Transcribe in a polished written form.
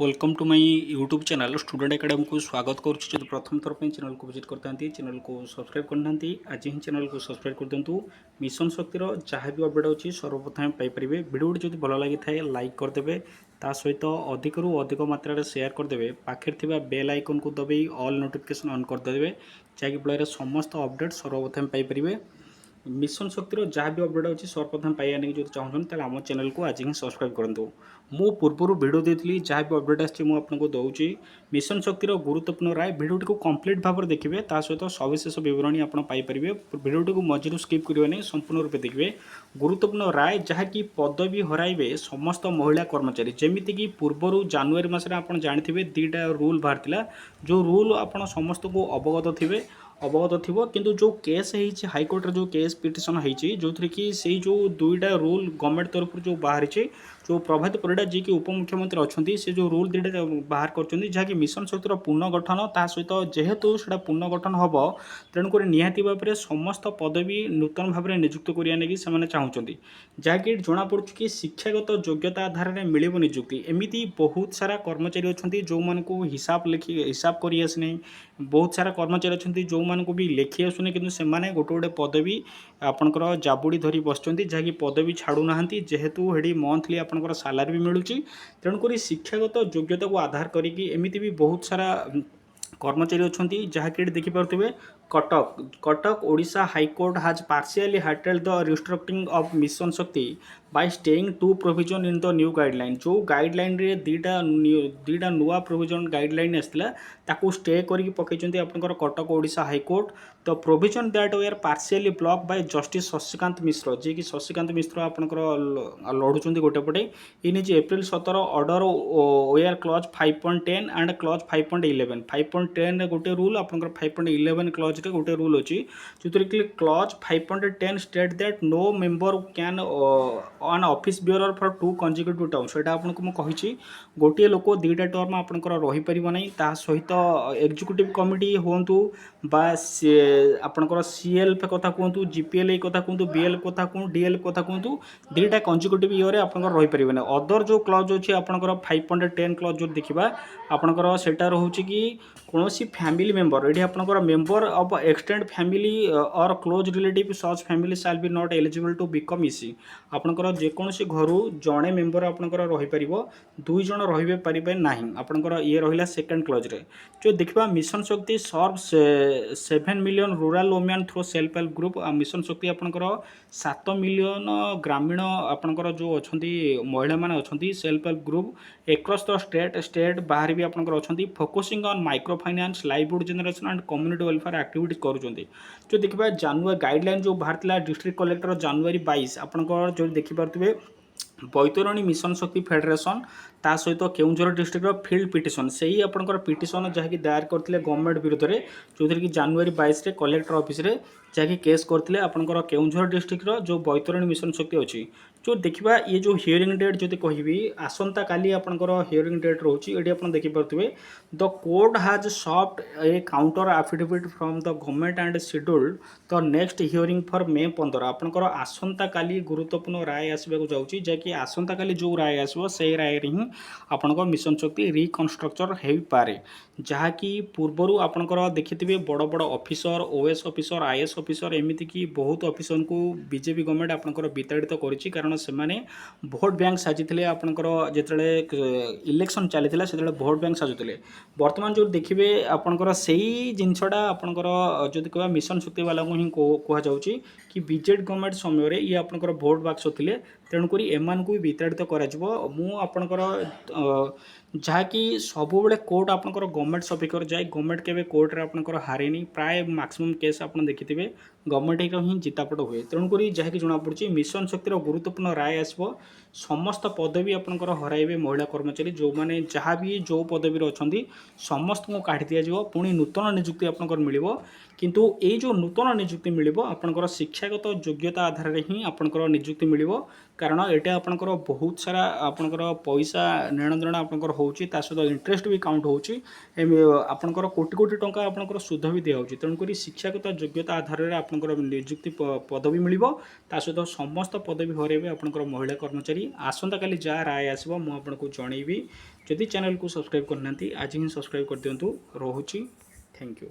Welcome to my YouTube channel student academy को स्वागत करुच्ची। जो प्रथम थर पर चैनल को विजिट करता चैनल को सब्सक्राइब करना आज ही चैनल को सब्सक्राइब कर दिंतु। मिशन शक्तिर जहाँ भी अपडेट अच्छी सर्वप्रथम पाइपर। वीडियो जो भल लगी था लाइक करदे, ता सहित अधिक रु अधिक मात्रा शेयर करदे। पाखे थिबा बेल आइकन को दबाई ऑल नोटिफिकेशन ऑन करदे, जहाँकि फल समस्त अपडेट सर्वप्रथम पाइपर। मिशन शक्तिर जहाँ भी अपडेट अच्छी सर्वप्रथम पाइबा नहीं जो चाहते आम चैनल को आज ही सब्सक्राइब करूँ। मु पूर्व वीडियो देती जहाँ भी अपडेट आपको दूसरी मिशन शक्तिर गुरुत्वपूर्ण राय वीडियोटी को कंप्लीट भाव में देखिए, सहित सविशेष बरणी आपरे। वीडियोटी को मझिरू स्किप करेंगे नहीं, संपूर्ण रूप देखिए। गुरुत्वपूर्ण राय जहाँकि पदवी हराइबे समस्त महिला कर्मचारी। जमीक पूर्वर जानुरी मसने आप जानते दीटा रूल बाहर, जो रूल आप समस्त को अवगत थी किंतु जो केस है हाइकोर्ट जो केस पिटिशन होती जो थी कि से जो दुईटा रूल गवर्नमेंट तरफ जो बाहरी जो प्रभात परिड़ा जी की उपमुख्यमंत्री अच्छा से जो रूल दुईटा बाहर कर जहाँकि मिशन शक्तिर पुनर्गठन ता सहित जेहेतु से पुनर्गठन हम तेणुक निहाती भाव में समस्त पदवी नूतन भाव में नियुक्त करने लगी से चाहते जहाँकि जमापड़ कि शिक्षागत योग्यता आधार में मिल नियुक्ति। एमती बहुत सारा कर्मचारी अच्छा जो मान को हिसाब कर आसना, बहुत सारा कर्मचारी अच्छा जो को भी लिखि आसुनी कि से गोटे गोटे पदवी आपंकर जाबुड़ी धरी बस जहाँकि पदवी छाड़ूना जेहेतु हेडी मंथली आपंकर सालारी भी मिलूँ। तेणुक शिक्षागत योग्यता को आधार करमती भी बहुत सारा कर्मचारी अच्छा जहाँकि देखिपे Cuttack Odisha high court has partially halted the restructuring of mission Shakti by staying two provision in the new guideline. जो गाइडलाइन रे दीटा नुआ प्रोविजन गाइडलाइन आसला ताकू स्टे करके पकई आपंकर Cuttack Odisha high court. The provision that were partially blocked by justice Shashikant Mishra, ji कि शशिकांत मिश्र आपंकर लड़ुंट गोटेपटे in his April 17 order were clause 5.10 and clause 5.11। 5.10 गोटे रूल आपंकर 5.11 क्लॉज गोटे रूल अच्छी जो कि clause 5.10 state that no member can on office bear for 2 consecutive term. से आपको मुझे गोटे लोक दुईटा टर्म आपंकर रहीपर ना, ता सहित एग्जीक्यूटिव कमिटी हूँ बा आपंकर सीएल कथा कहतु, जीपीएल कथा कहतु, बीएल कथा कहूँ, डीएल कथा कहतु, दुईटा कंजिक्यूटिव ईयर आपंकर रहीपर ना। अदर जो क्लॉज अच्छी आपंकर 5.10 क्लॉज जो देखा आपंकर सेटा रोचे कि कौन फैमिली मेंबर ये आपंकर मेंबर ऑफ एक्सटेंड फैमिली और close relative such family shall be not eligible to become इसी। आपंकर जेकोसी घर जड़े मेंबर आपंकर रहीपर, दुई जन रही पारे ना आपंकर ये रहा सेकेंड क्लॉज रे। जो देखा मिशन शक्ति सर्व 7 million rural women through self help group. Mission शक्ति आपंकर 7 मिलियन ग्रामीण आपंकर जो अच्छा महिला माने अच्छा self help group across the state बाहर भी आपंकर अच्छा focusing on micro finance livelihood generation and community welfare activities करुँच। जो देखा जानुआरी गाइडलाइन जो बाहर डिस्ट्रिक्ट कलेक्टर जानुआरी 22 आपंकर जो देखिपे बैतरणी मिशन शक्ति फेडरेशन ता सहित केउंझर डिस्ट्रिक्ट फील्ड पिटिशन से ही आपंकर पिटिशन जहाँकि दायर करते गवर्नमेंट विरोध में जो थी कि जानुआरी 22 रे कलेक्टर ऑफिस रे जहाँकि केस करते आपंकर केउंझर डिस्ट्रिक्ट जो बैतरणी मिशन शक्ति अच्छी। जो देखा ये जो हियरिंग डेट जो कहबी आसंता काली आपंकर हियरिंग डेट रोचे ये आप देखिपे the court has sought a counter affidavit from the government and scheduled the next hearing for May 15। आपंकर आसंता काली गुरुत्वपूर्ण राय आसवाक जाऊँगी जहाँकि आसंता काली जो राय आसो से राय ही आपंकर मिशन शक्ति रिकनस्ट्रक्चर हो पारे। जहाँकि पूर्वर आपंकर देखिथे बड़ बड़ officer OS officer IAS officer एमती कि बहुत ऑफिसर को बीजेपी गवर्नमेंट आपंकर विताड़ित करिछि कारण से भोट बैंक साजिते आपंकर जिते इलेक्शन चली से भोट बैंक साजुले। बर्तमान जो देखिए आपंकर से जिनसटा आपंकर जो कह मिशन शक्ति वाला को ही कहुच्छी कि बीजेडी गवर्नमेंट समय ये आपंकर भोट बाक्स थे तेणुक एम को विताड़ित कर जहाँकि सब कोर्ट आपंकर गवर्नमेंट सफिकर जाए गवर्नमेंट के कोर्ट रे आपंकर हारेनी प्राय मैक्सिमम केस आप देखिथे गवर्नमेंट ही जितापट हुए। तेणुक जहाँकि जमापड़ी मिशन शक्तिर गुरुत्वपूर्ण राय आसो समस्त पदवी आपंकर हराइबे महिला कर्मचारी जो मैंने जहाँ भी जो पदवी अच्छा समस्त को काढ़ी दिज्व पुणी नूतन निजुक्ति आपंकर मिल किंतु ये जो नूतन निजुक्ति मिल आपंकर शिक्षागत योग्यता आधार में ही आपंकर निजुक्ति मिल कारण यहाँ आपंकर बहुत सारा आपंकर पैसा नेण देण आपंकर होची सहित इंटरेस्ट भी काउंट होची आपंकर कोटी कोटी टंका आपंकर सुध भी दिया होची। तेणुक शिक्षागत योग्यता आधार में आपंकर निजुक्ति पदवी मिल सहित समस्त पदवी हरेबे आपंकर महिला कर्मचारी करी आसंता काली जहाँ राय आसो मुझे आपको जनइबी जदि चैनल को सब्सक्राइब करना आज ही सब्सक्राइब कर दिंतु रोची थैंक यू।